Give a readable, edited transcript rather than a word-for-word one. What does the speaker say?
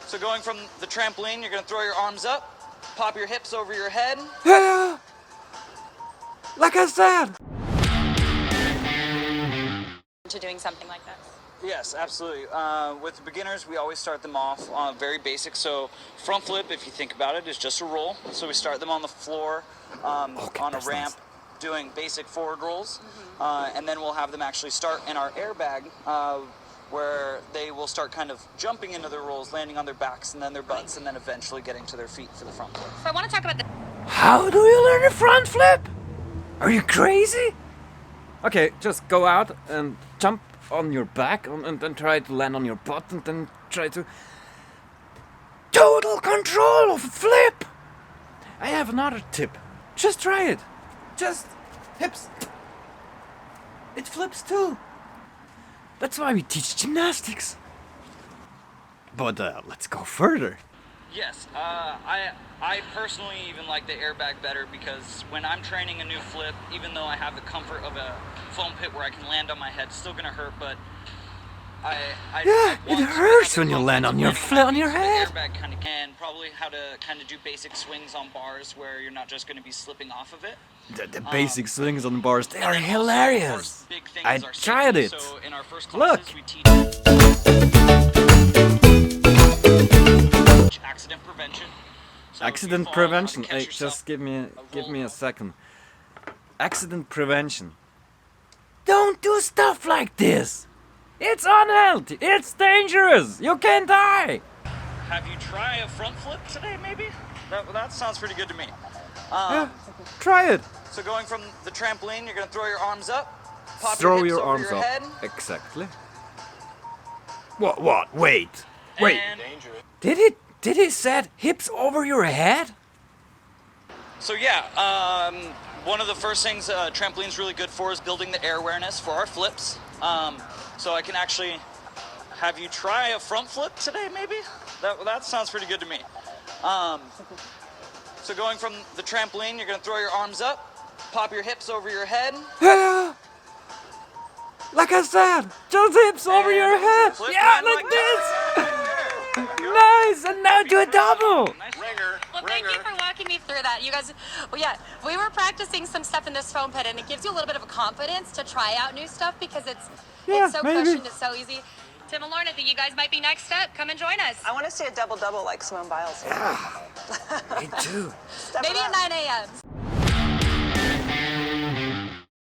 So going from the trampoline, you're gonna throw your arms up, pop your hips over your head. Yeah, like I said. To doing something like this? Yes, absolutely. With beginners, we always start them off very basic. So front flip, if you think about it, is just a roll. So we start them on the floor, on a ramp, doing basic forward rolls. And then we'll have them actually start in our airbag, where they will start kind of jumping into their rolls, landing on their backs and then their butts, and then eventually getting to their feet for the front flip. So I want to talk about the... How do you learn a front flip? Are you crazy? Okay, just go out and jump on your back and then try to land on your butt and then try to... Total control of a flip! I have another tip. Just try it. Just hips. It flips too. That's why we teach gymnastics. But let's go further. Yes, I personally even like the airbag better because when I'm training a new flip, even though I have the comfort of a foam pit where I can land on my head, it's still gonna hurt, but it hurts when you land on your head. Airbag kind of can, probably how to kind of do basic swings on bars where you're not just gonna be slipping off of it. The basic swings on bars, they are hilarious. I tried it. So in our first Look. classes, we teach accident prevention. So Accident prevention. Hey, just give me a second. Accident prevention. Don't do stuff like this. It's unhealthy. It's dangerous. You can die. Have you tried a front flip today, maybe? That sounds pretty good to me. Yeah, try it. So going from the trampoline, you're gonna throw your arms up, pop Throw your hips your over arms your up. head. Exactly. What? Wait. And Did he said hips over your head? so yeah, one of the first things trampoline's really good for is building the air awareness for our flips. So I can actually have you try a front flip today, maybe? That sounds pretty good to me. So going from the trampoline, you're gonna throw your arms up, pop your hips over your head. Yeah. Like I said, just hips over your head. Flip Yeah, land like this. that. Nice, and now do a double. Nice. Well, thank you for walking me through that. You guys, well, yeah, we were practicing some stuff in this foam pit, and it gives you a little bit of a confidence to try out new stuff because it's so maybe. cushioned, it's so easy. Tim and Lauren, I think you guys might be next step. Come and join us. I want to see a double-double like Simone Biles. Me too. Step Maybe it at up. 9 a.m.